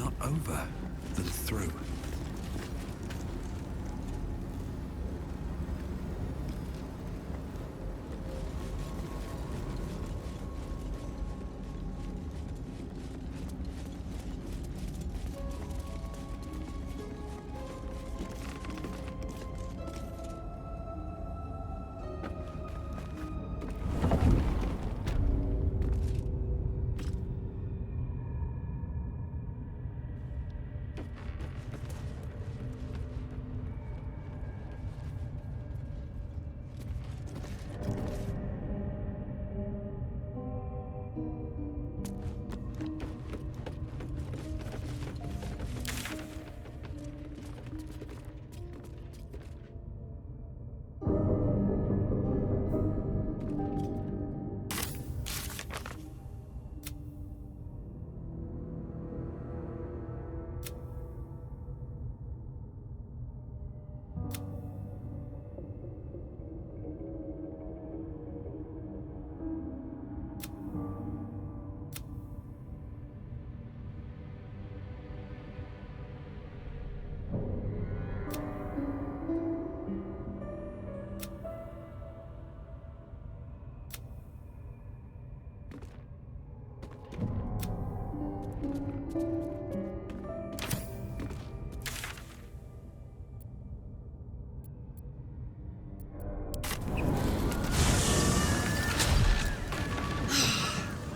not over, than through.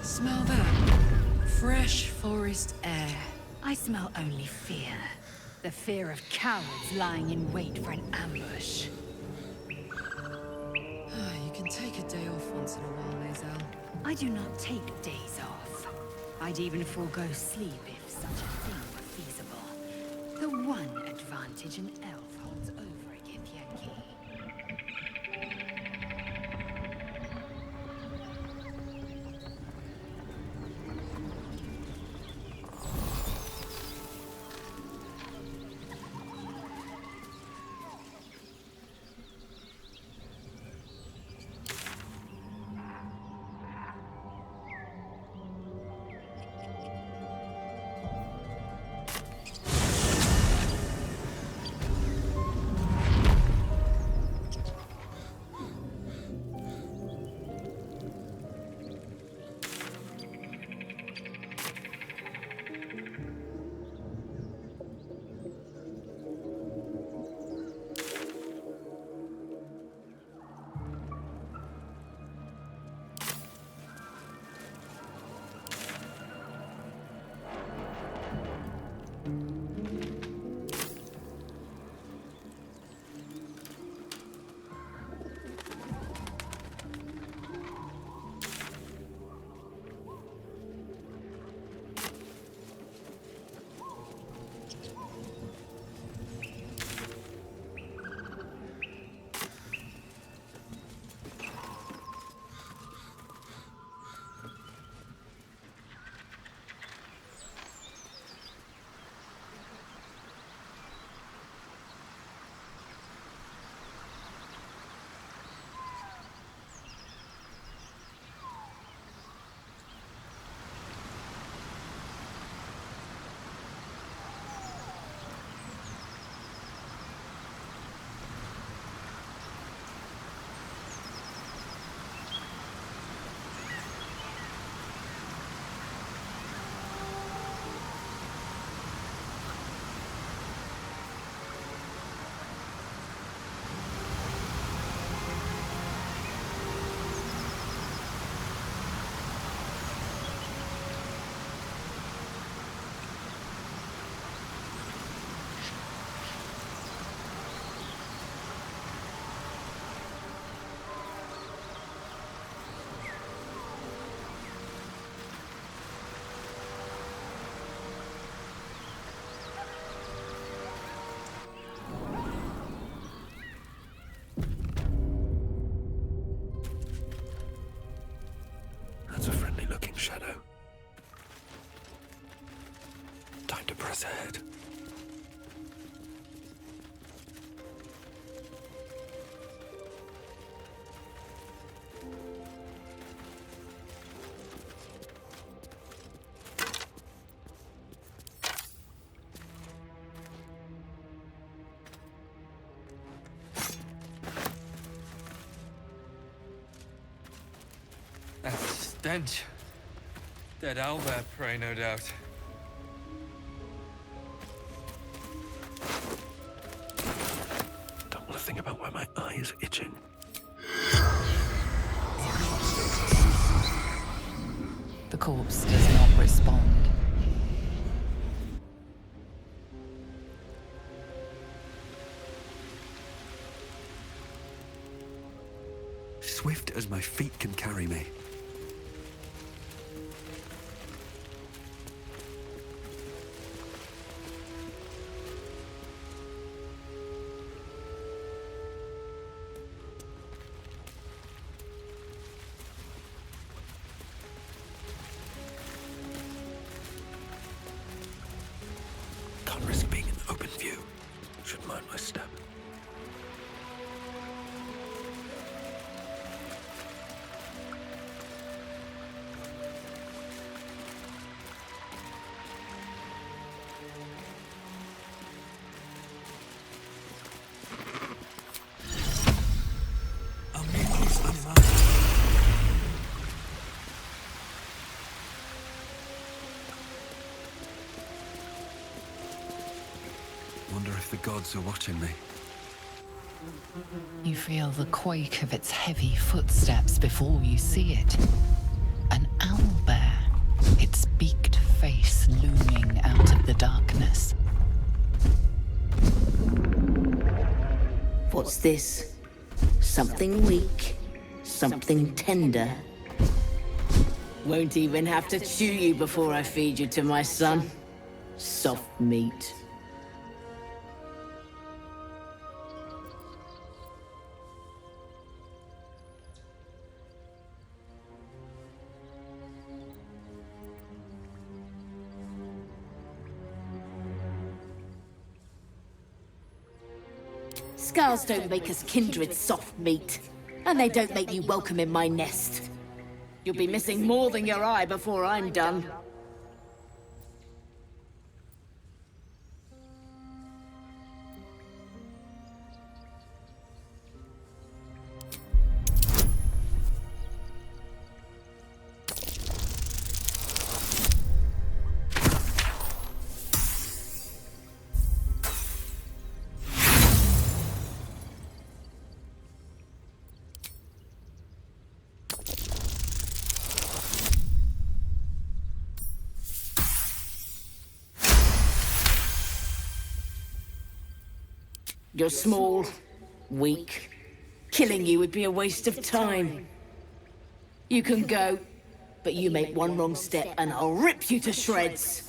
Smell that? Fresh forest air. I smell only fear. The fear of cowards lying in wait for an ambush. You can take a day off once in a while, Lae'zel. I do not take days off. I'd even forego sleep if such a thing were feasible. The one advantage an elf holds over a Githyanki. That's a friendly-looking shadow. Time to press ahead. That stench. Dead owlbear prey, no doubt. Don't want to think about where my eye is itching. The corpse does not respond. Swift as my feet can carry me. Can't risk being in open view. Should mind my step. Wonder if the gods are watching me. You feel the quake of its heavy footsteps before you see it. An owlbear, its beaked face looming out of the darkness. What's this? Something weak, something tender. Won't even have to chew you before I feed you to my son. Soft meat. Scars don't make us kindred soft meat, and they don't make you welcome in my nest. You'll be missing more than your eye before I'm done. You're small, weak. Killing you would be a waste of time. You can go, but you make one wrong step and I'll rip you to shreds.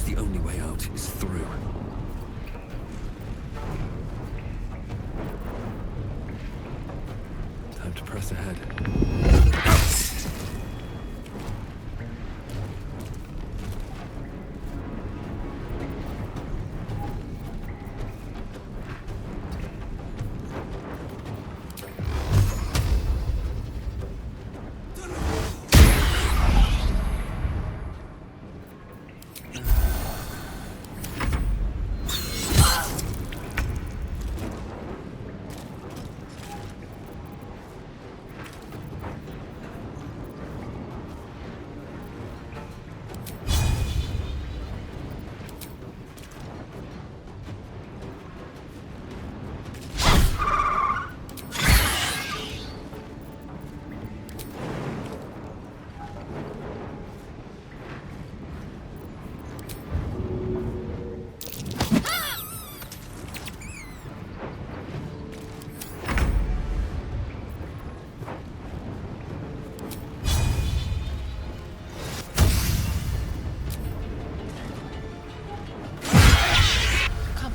the only way out is through. Time to press ahead.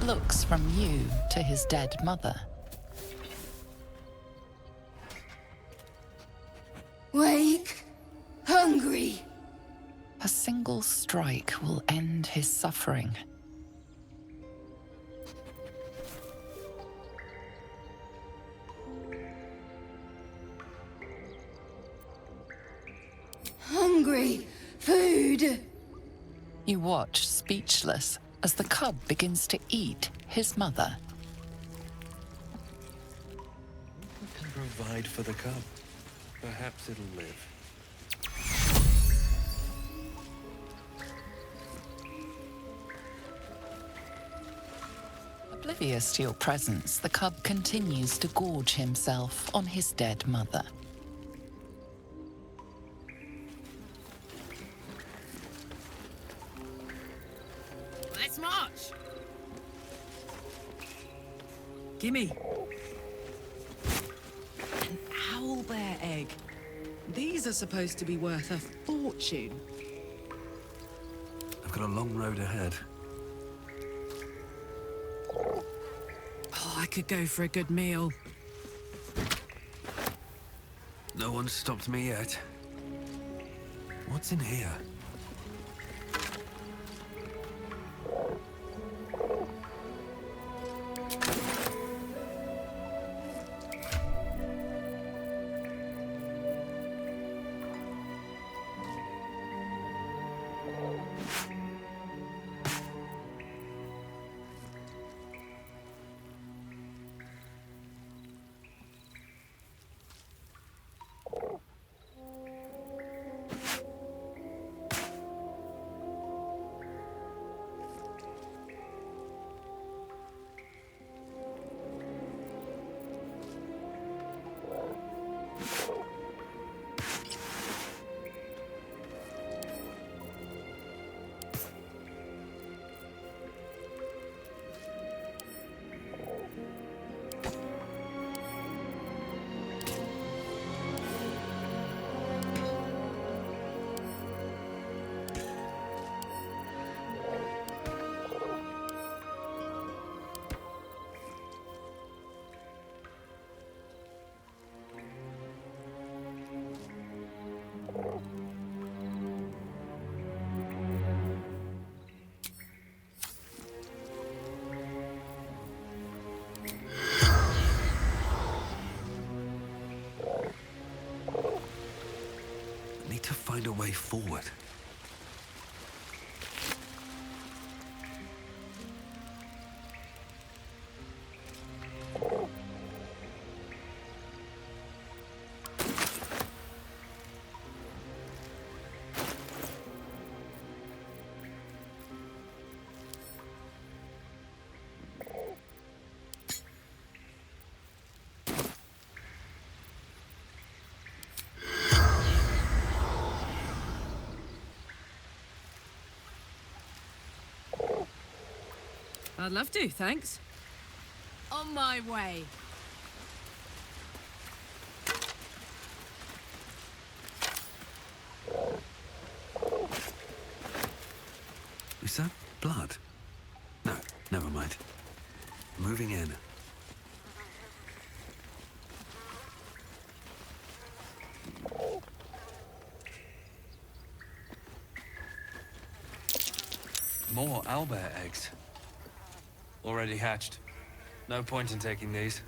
Looks from you to his dead mother. Wake. Hungry. A single strike will end his suffering. Hungry. Food. You watch, speechless, as the cub begins to eat his mother. Who can provide for the cub? Perhaps it'll live. Oblivious to your presence, the cub continues to gorge himself on his dead mother. Let's march. Gimme. An owlbear egg. These are supposed to be worth a fortune. I've got a long road ahead. Oh, I could go for a good meal. No one's stopped me yet. What's in here? To find a way forward. I'd love to, thanks. On my way. We Is that blood? No, never mind. Moving in. More owlbear eggs. Already hatched. No point in taking these.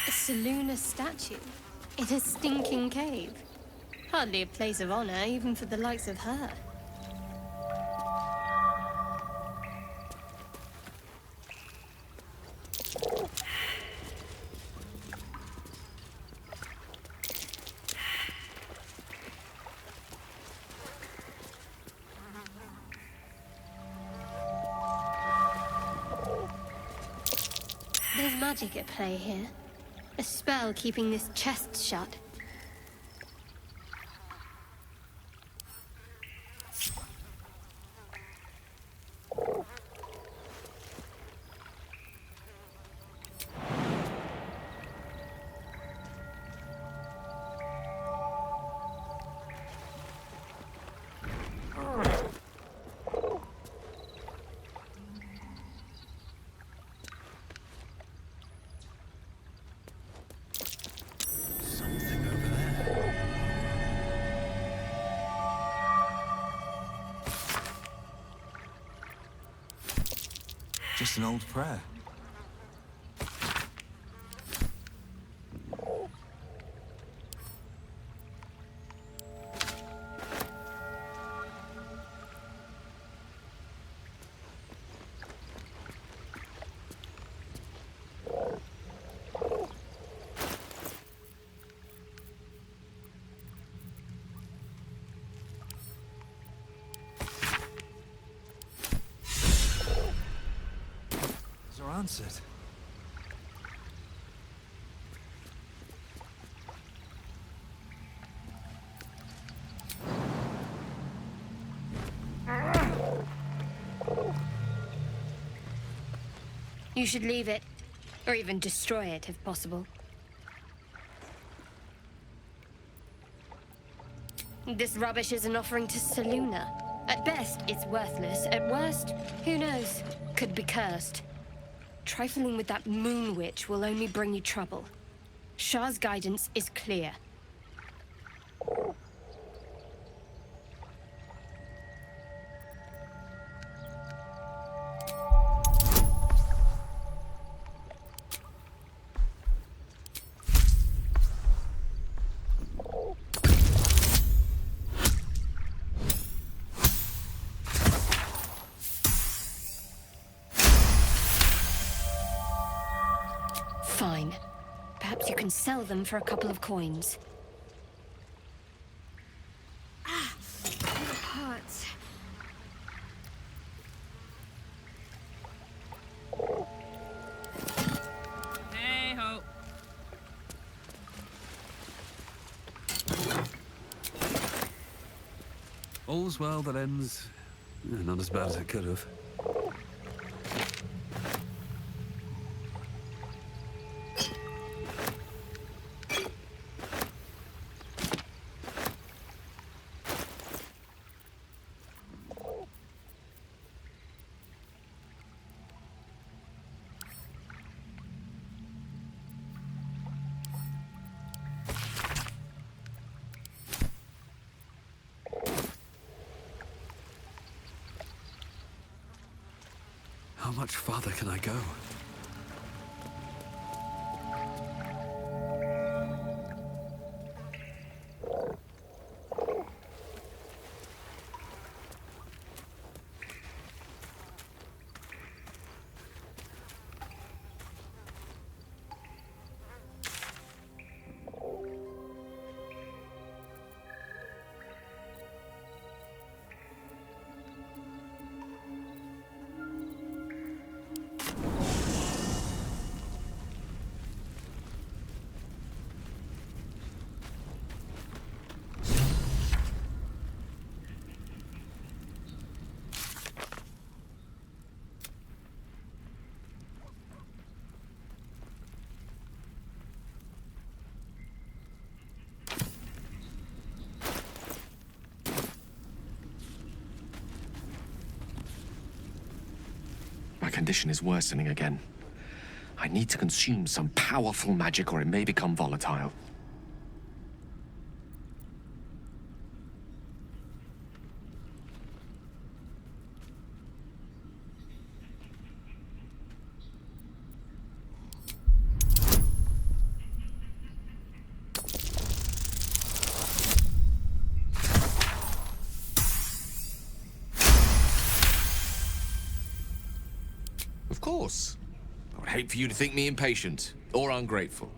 A Selûne statue in a stinking cave. Hardly a place of honor, even for the likes of her. There's magic at play here. A spell keeping this chest shut. Something over there. Just an old prayer. Those are answered. You should leave it, or even destroy it if possible. This rubbish is an offering to Selûne. At best, it's worthless. At worst, who knows? Could be cursed. Trifling with that moon witch will only bring you trouble. Shah's guidance is clear. Fine. Perhaps you can sell them for a couple of coins. Hurts. Hey ho. All's well that ends... not as bad as it could have. How much farther can I go? condition is worsening again. I need to consume some powerful magic or it may become volatile. Of course. I would hate for you to think me impatient or ungrateful.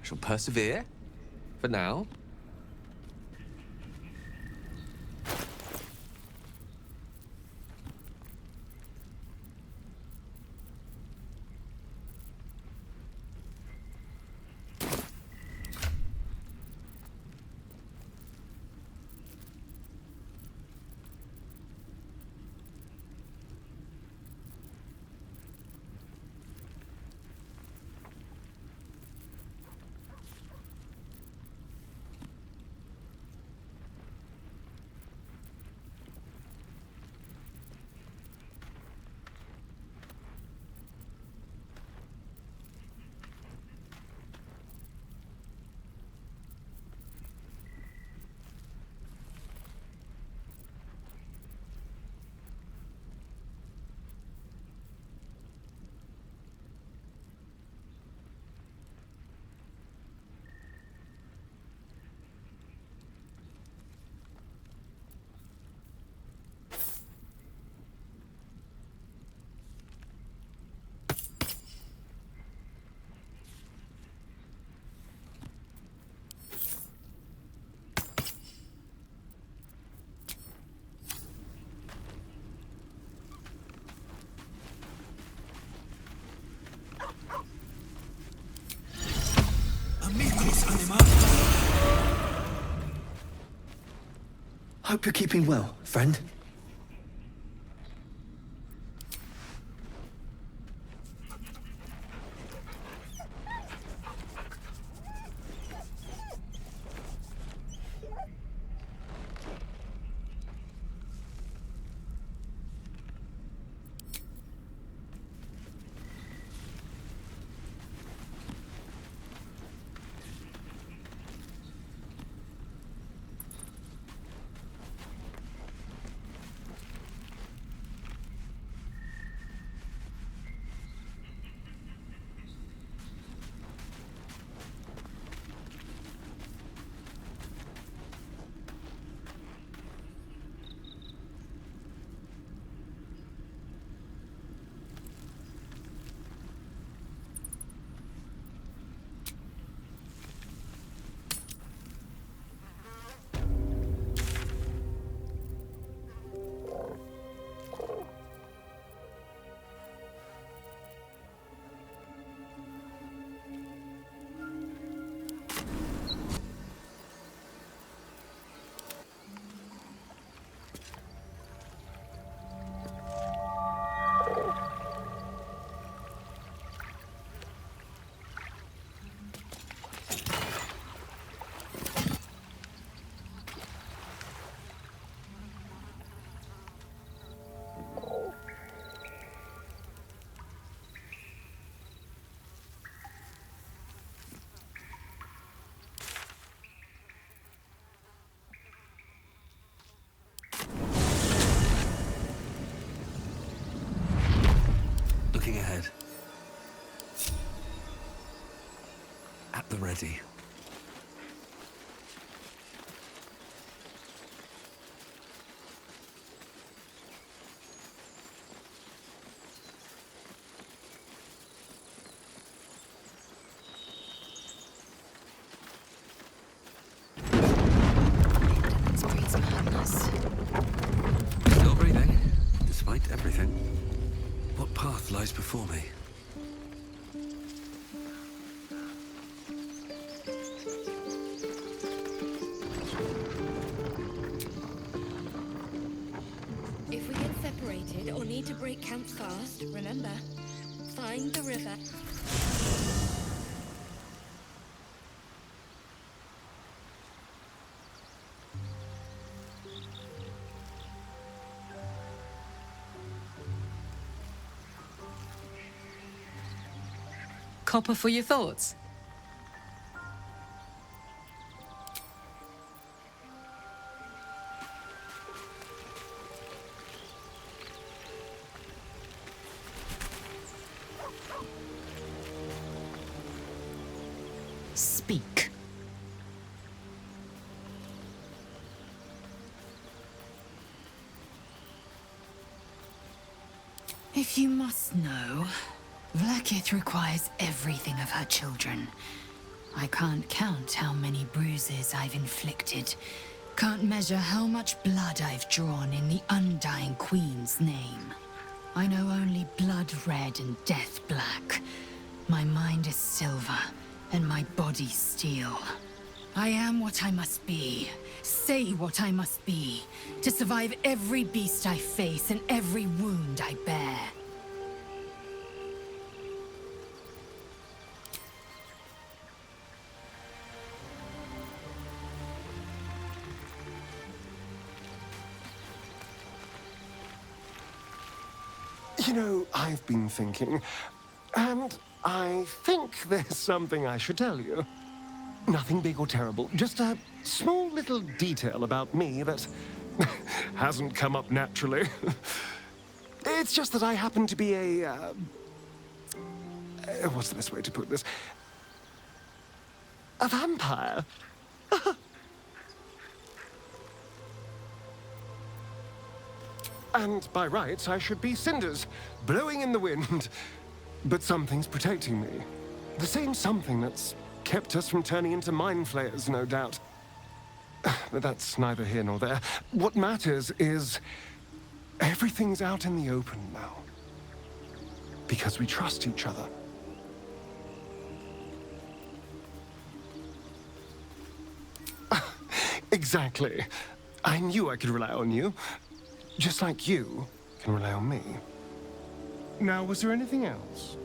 I shall persevere, for now. Hope you're keeping well, friend. Looking ahead. At the ready. Demonstrates madness. Still breathing, despite everything. What path lies before me? If we get separated or need to break camp fast, remember, find the river. Copper for your thoughts? Speak. If you must know, Vlaakith requires everything of her children. I can't count how many bruises I've inflicted. Can't measure how much blood I've drawn in the Undying Queen's name. I know only blood red and death black. My mind is silver, and my body steel. I am what I must be, say what I must be, to survive every beast I face and every wound I bear. You know, I've been thinking, and I think there's something I should tell you. Nothing big or terrible, just a small little detail about me that hasn't come up naturally. It's just that I happen to be what's the best way to put this? A vampire. And by rights, I should be cinders, blowing in the wind. But something's protecting me. The same something that's kept us from turning into mind flayers, no doubt. But that's neither here nor there. What matters is everything's out in the open now. Because we trust each other. Exactly. I knew I could rely on you. Just like you can rely on me. Now, was there anything else?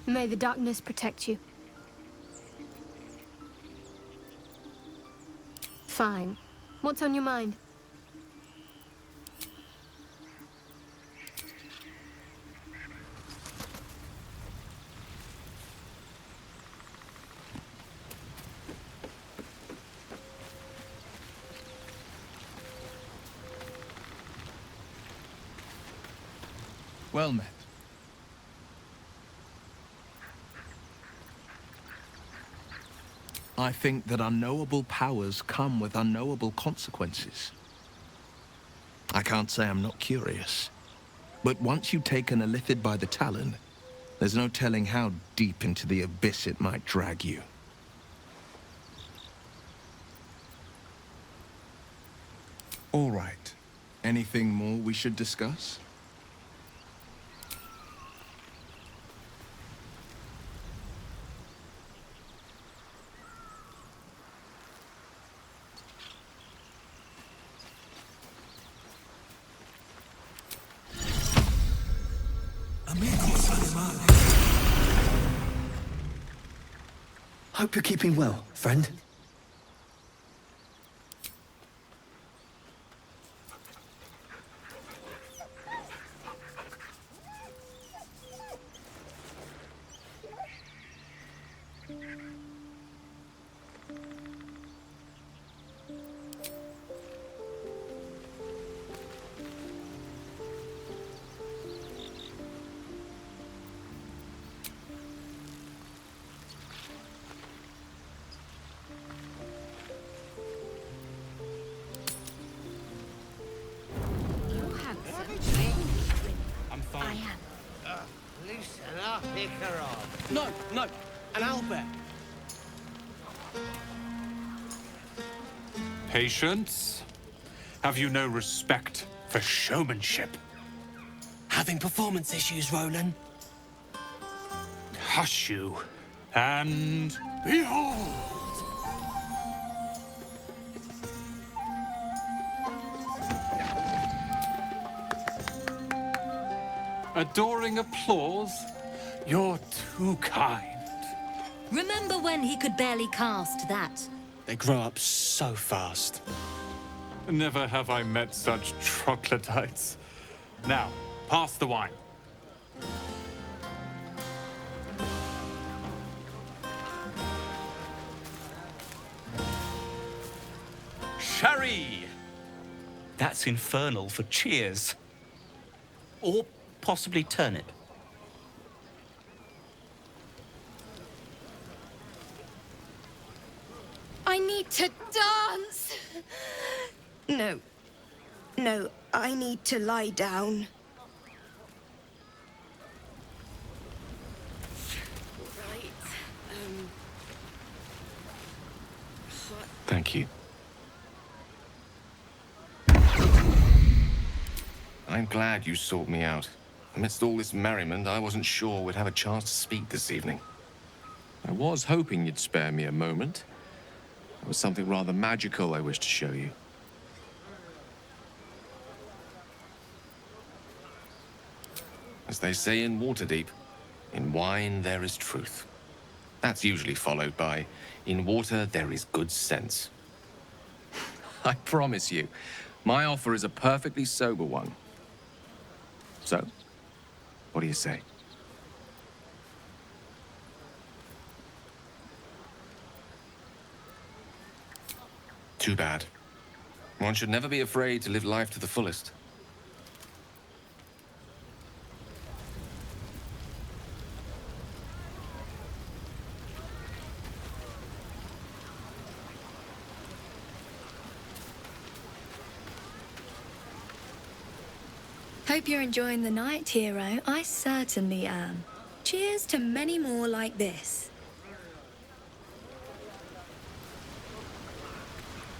May the darkness protect you. Fine. What's on your mind? Well met. I think that unknowable powers come with unknowable consequences. I can't say I'm not curious, but once you've taken a lithid by the talon, there's no telling how deep into the abyss it might drag you. All right. Anything more we should discuss? Hope you're keeping well, friend. No, no, an owlbear. Patience? Have you no respect for showmanship? Having performance issues, Roland. Hush you, and behold! Adoring applause? You're too kind. Remember when he could barely cast that? They grow up so fast. Never have I met such troglodytes. Now, pass the wine. Sherry! That's infernal for cheers. Or possibly turnip. I need to dance! No. No, I need to lie down. Right. Thank you. I'm glad you sought me out. Amidst all this merriment, I wasn't sure we'd have a chance to speak this evening. I was hoping you'd spare me a moment. There was something rather magical I wished to show you. As they say in Waterdeep, in wine there is truth. That's usually followed by, in water there is good sense. I promise you, my offer is a perfectly sober one. So, what do you say? Too bad. One should never be afraid to live life to the fullest. Hope you're enjoying the night, hero. I certainly am. Cheers to many more like this.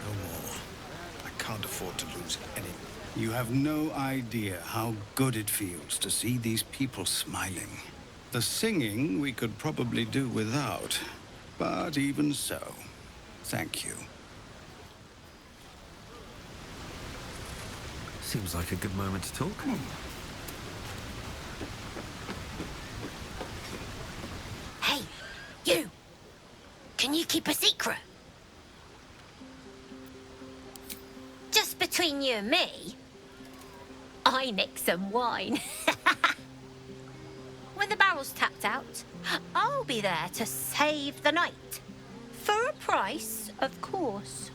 No more. I can't afford to lose any. You have no idea how good it feels to see these people smiling. The singing we could probably do without, but even so, thank you. Seems like a good moment to talk. Hey, you! Can you keep a secret? Just between you and me, I nicked some wine. When the barrel's tapped out, I'll be there to save the night. For a price, of course.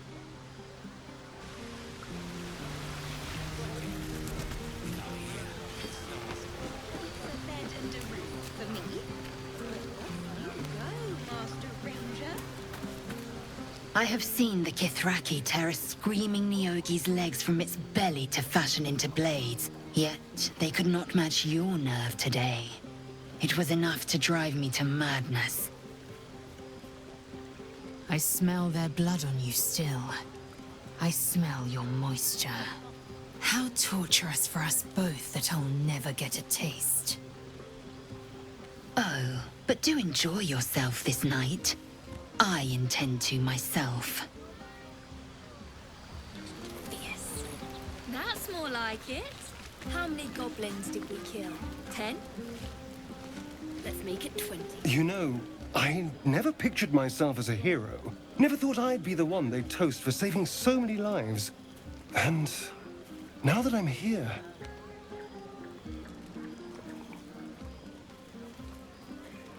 I have seen the Kithraki tear a screaming Neogi's legs from its belly to fashion into blades. Yet, they could not match your nerve today. It was enough to drive me to madness. I smell their blood on you still. I smell your moisture. How torturous for us both that I'll never get a taste. Oh, but do enjoy yourself this night. I intend to myself. Yes. That's more like it. How many goblins did we kill? 10? Let's make it 20. You know, I never pictured myself as a hero. Never thought I'd be the one they'd toast for saving so many lives. And now that I'm here...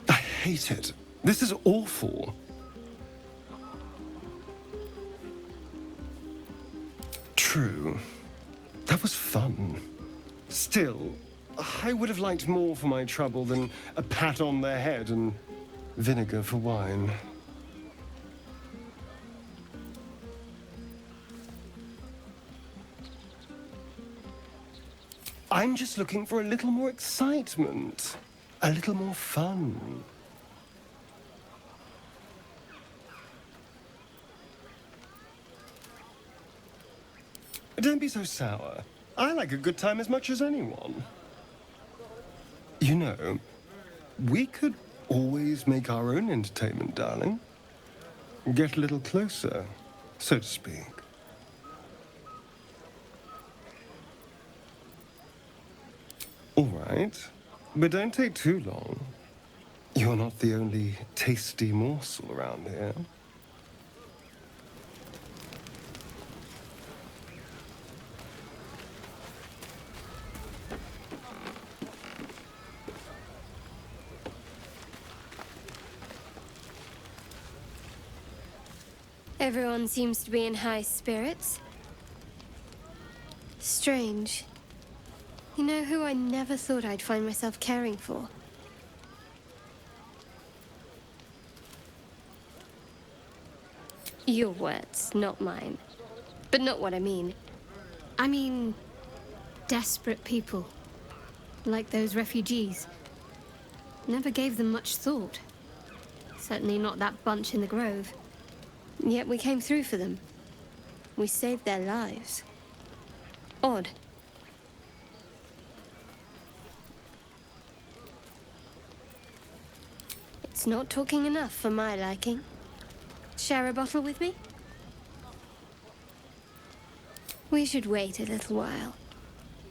I hate it. This is awful. True. That was fun. Still, I would have liked more for my trouble than a pat on the head and vinegar for wine. I'm just looking for a little more excitement, a little more fun. Don't be so sour. I like a good time as much as anyone. You know, we could always make our own entertainment, darling. Get a little closer, so to speak. All right, but don't take too long. You're not the only tasty morsel around here. Everyone seems to be in high spirits. Strange. You know who I never thought I'd find myself caring for? Your words, not mine. But not what I mean. I mean, desperate people. Like those refugees. Never gave them much thought. Certainly not that bunch in the grove. Yet we came through for them. We saved their lives. Odd. It's not talking enough for my liking. Share a bottle with me? We should wait a little while.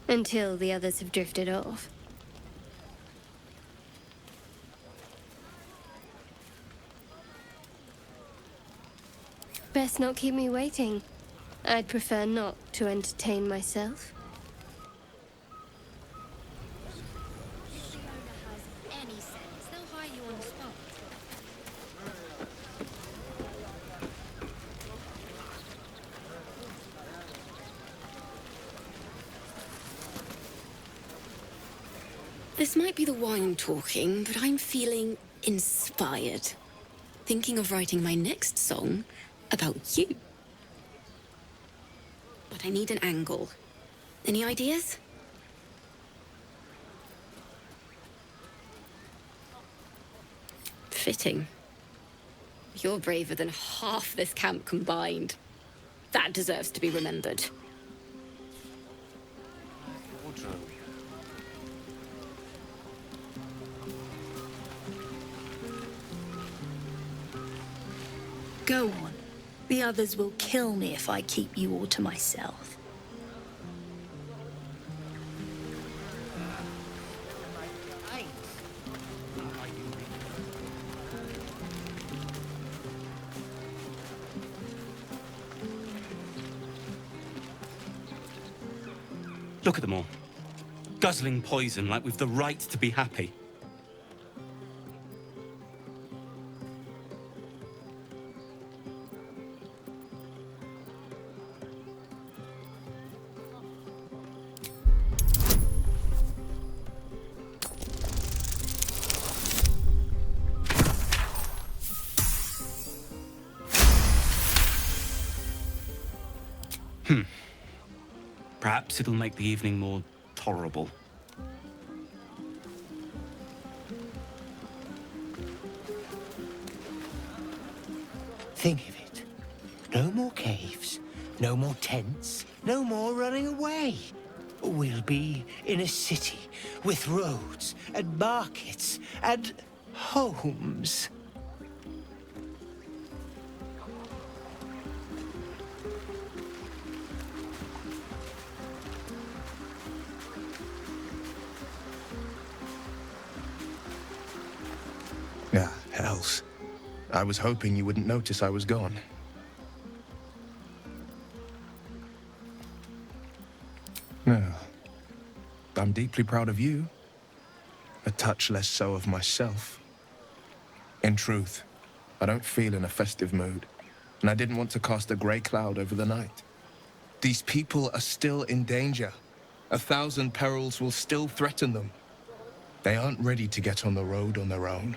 Until the others have drifted off. Best not keep me waiting. I'd prefer not to entertain myself. This might be the wine talking, but I'm feeling inspired. Thinking of writing my next song about you. But I need an angle. Any ideas? Fitting. You're braver than half this camp combined. That deserves to be remembered. Go on. The others will kill me if I keep you all to myself. Look at them all. Guzzling poison like we've the right to be happy. Perhaps it'll make the evening more tolerable. Think of it. No more caves, no more tents, no more running away. We'll be in a city with roads and markets and homes. Ah, hells. I was hoping you wouldn't notice I was gone. No. I'm deeply proud of you. A touch less so of myself. In truth, I don't feel in a festive mood, and I didn't want to cast a grey cloud over the night. These people are still in danger. 1,000 perils will still threaten them. They aren't ready to get on the road on their own.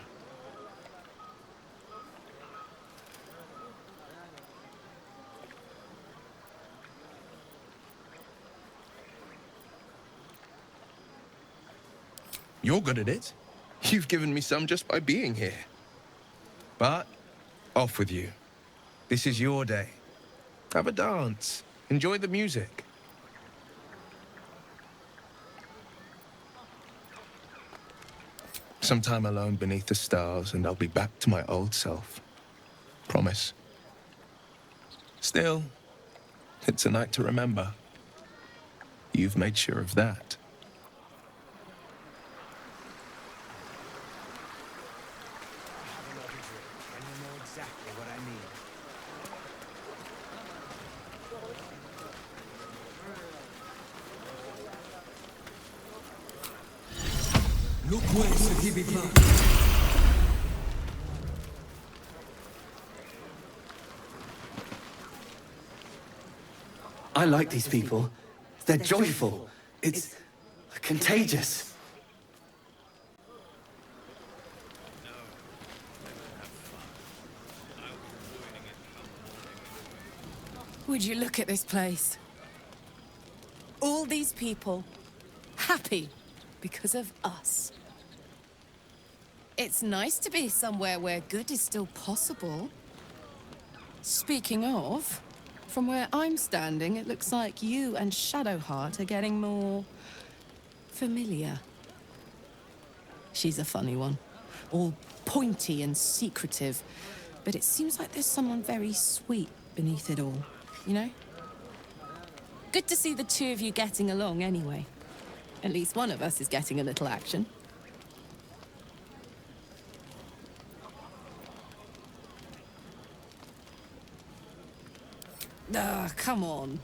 You're good at it. You've given me some just by being here. But, off with you. This is your day. Have a dance. Enjoy the music. Some time alone beneath the stars, and I'll be back to my old self. Promise. Still, it's a night to remember. You've made sure of that. I like these people. They're joyful. It's contagious. Would you look at this place? All these people happy because of us. It's nice to be somewhere where good is still possible. Speaking of, from where I'm standing, it looks like you and Shadowheart are getting more familiar. She's a funny one, all pointy and secretive, but it seems like there's someone very sweet beneath it all, you know? Good to see the two of you getting along anyway. At least one of us is getting a little action. Come on.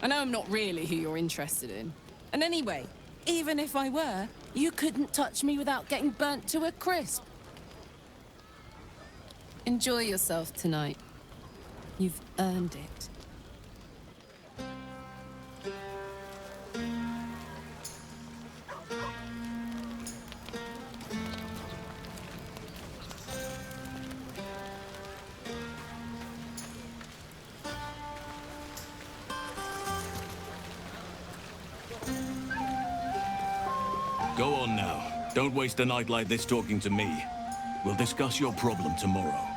I know I'm not really who you're interested in. And anyway, even if I were, you couldn't touch me without getting burnt to a crisp. Enjoy yourself tonight. You've earned it. Go on now. Don't waste a night like this talking to me. We'll discuss your problem tomorrow.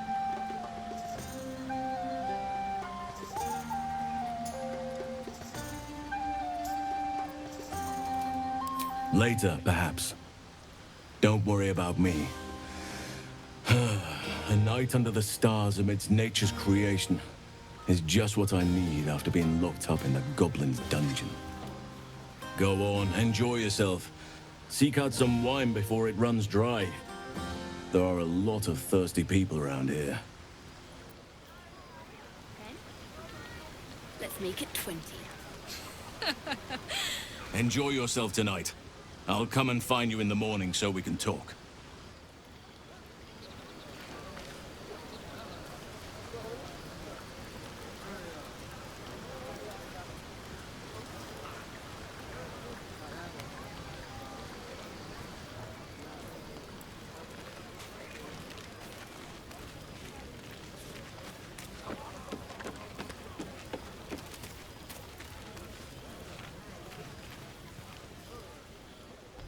Later, perhaps. Don't worry about me. A night under the stars amidst nature's creation is just what I need after being locked up in the Goblin's dungeon. Go on, enjoy yourself. Seek out some wine before it runs dry. There are a lot of thirsty people around here. Let's make it 20. Enjoy yourself tonight. I'll come and find you in the morning so we can talk.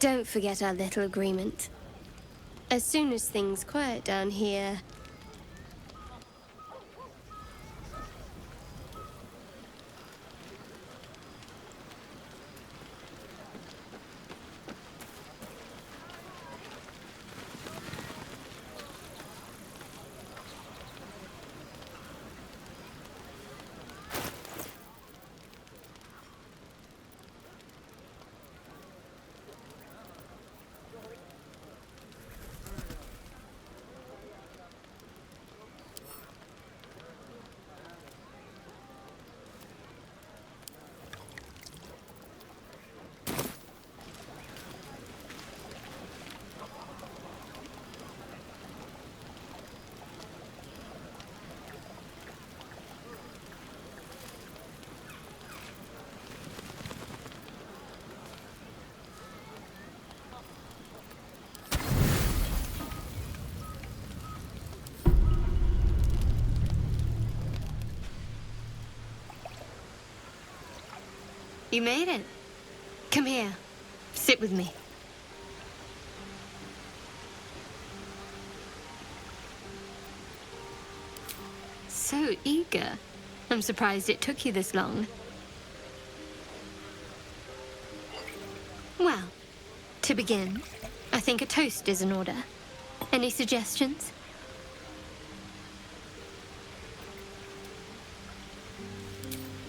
Don't forget our little agreement. As soon as things quiet down here, you made it. Come here. Sit with me. So eager. I'm surprised it took you this long. Well, to begin, I think a toast is in order. Any suggestions?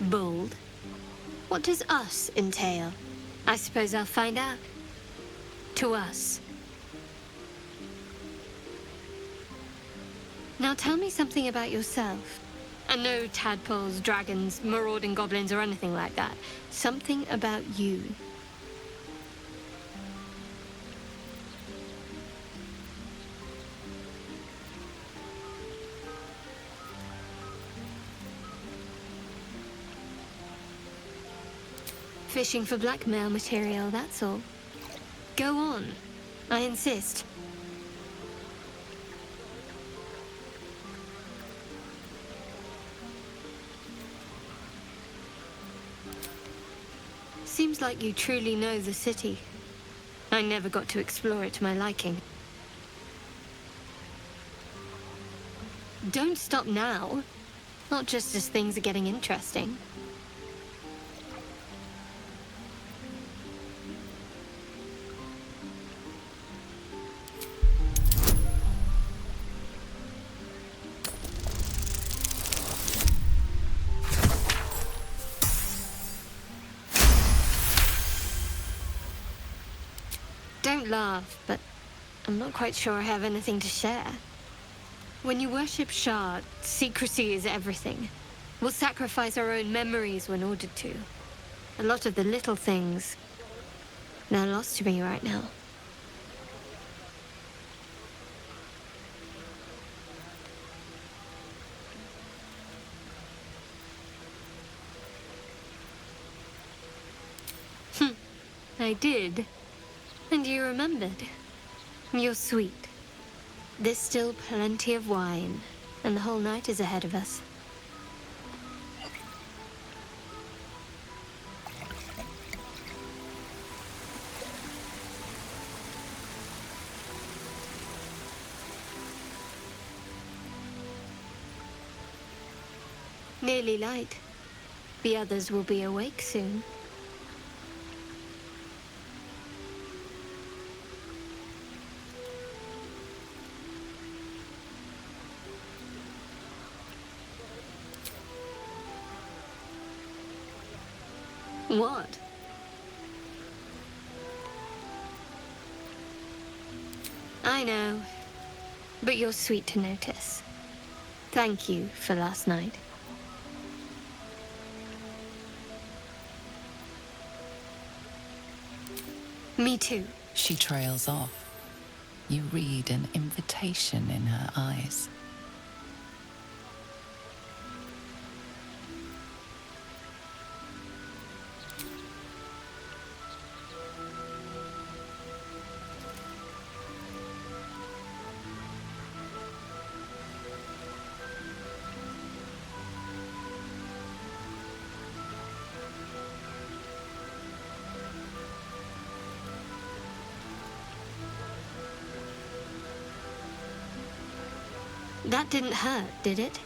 Bold. What does us entail? I suppose I'll find out. To us. Now tell me something about yourself. And no tadpoles, dragons, marauding goblins, or anything like that. Something about you. Fishing for blackmail material, that's all. Go on. I insist. Seems like you truly know the city. I never got to explore it to my liking. Don't stop now. Not just as things are getting interesting. Don't laugh, but I'm not quite sure I have anything to share. When you worship Shard, secrecy is everything. We'll sacrifice our own memories when ordered to. A lot of the little things, they're lost to me right now. I did. And you remembered. You're sweet. There's still plenty of wine, and the whole night is ahead of us. Nearly light. The others will be awake soon. What? I know, but you're sweet to notice. Thank you for last night. Me too. She trails off. You read an invitation in her eyes. That didn't hurt, did it?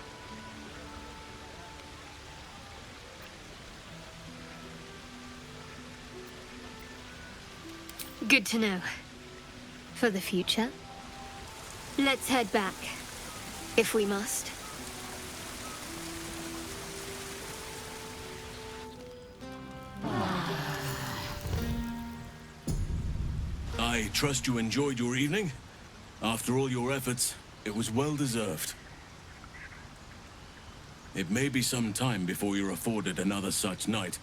Good to know. For the future. Let's head back, if we must. I trust you enjoyed your evening. After all your efforts, it was well deserved. It may be some time before you're afforded another such night.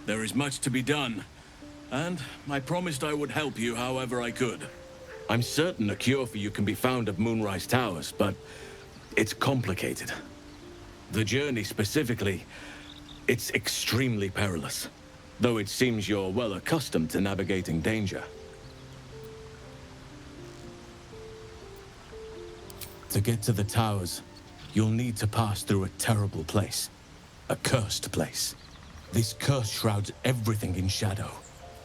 There is much to be done, and I promised I would help you however I could. I'm certain a cure for you can be found at Moonrise Towers, but it's complicated. The journey specifically, it's extremely perilous, though it seems you're well accustomed to navigating danger. To get to the towers, you'll need to pass through a terrible place. A cursed place. This curse shrouds everything in shadow.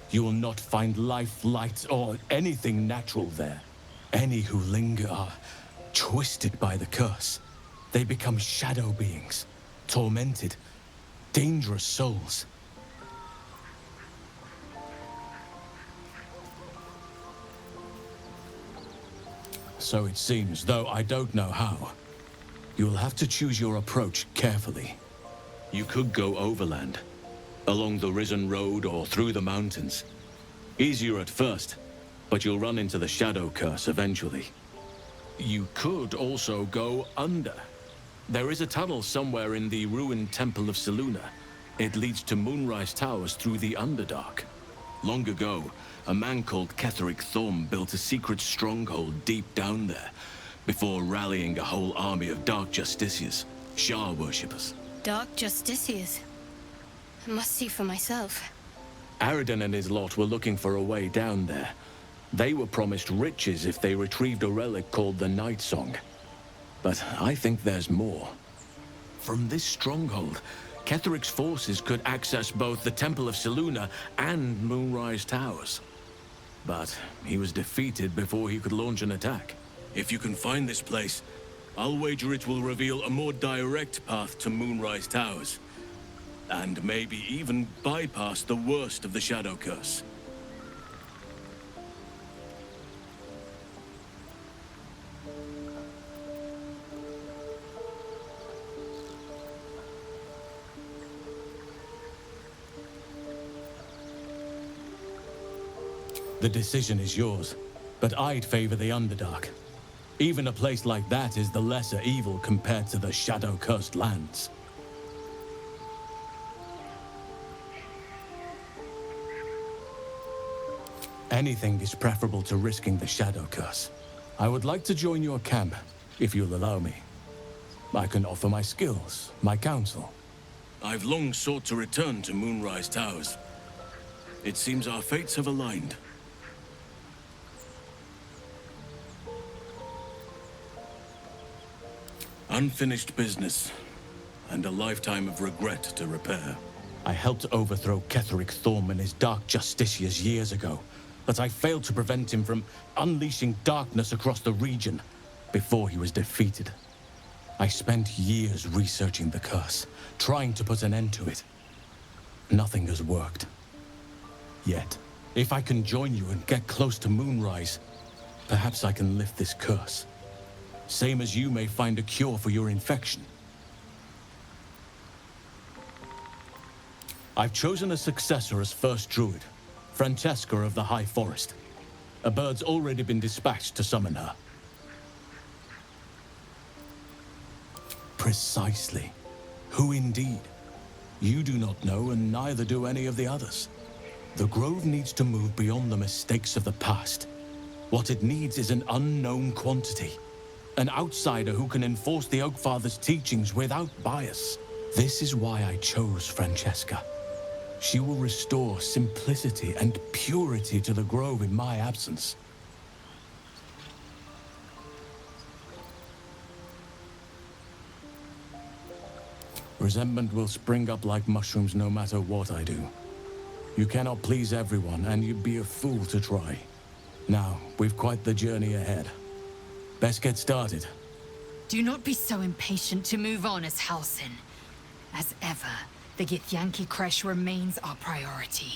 You will not find life, light, or anything natural there. Any who linger are twisted by the curse. They become shadow beings, tormented, dangerous souls. So it seems, though I don't know how. You'll have to choose your approach carefully. You could go overland, along the Risen Road or through the mountains. Easier at first, but you'll run into the Shadow Curse eventually. You could also go under. There is a tunnel somewhere in the ruined Temple of Selûne. It leads to Moonrise Towers through the Underdark. Long ago, a man called Ketheric Thorm built a secret stronghold deep down there, before rallying a whole army of Dark Justiciars, Shah worshippers. Dark Justiciars. I must see for myself. Aridin and his lot were looking for a way down there. They were promised riches if they retrieved a relic called the Night Song. But I think there's more. From this stronghold, Ketheric's forces could access both the Temple of Selûne and Moonrise Towers. But he was defeated before he could launch an attack. If you can find this place, I'll wager it will reveal a more direct path to Moonrise Towers. And maybe even bypass the worst of the Shadow Curse. The decision is yours, but I'd favor the Underdark. Even a place like that is the lesser evil compared to the Shadow-cursed lands. Anything is preferable to risking the Shadow Curse. I would like to join your camp, if you'll allow me. I can offer my skills, my counsel. I've long sought to return to Moonrise Towers. It seems our fates have aligned. Unfinished business, and a lifetime of regret to repair. I helped overthrow Ketheric Thorm and his Dark Justiciars years ago, but I failed to prevent him from unleashing darkness across the region before he was defeated. I spent years researching the curse, trying to put an end to it. Nothing has worked. Yet, if I can join you and get close to Moonrise, perhaps I can lift this curse. Same as you may find a cure for your infection. I've chosen a successor as first druid, Francesca of the High Forest. A bird's already been dispatched to summon her. Precisely. Who indeed? You do not know, and neither do any of the others. The Grove needs to move beyond the mistakes of the past. What it needs is an unknown quantity. An outsider who can enforce the Oakfather's teachings without bias. This is why I chose Francesca. She will restore simplicity and purity to the Grove in my absence. Resentment will spring up like mushrooms no matter what I do. You cannot please everyone, and you'd be a fool to try. Now, we've quite the journey ahead. Best get started. Do not be so impatient to move on as Halsin. As ever, the Githyanki Kresh remains our priority.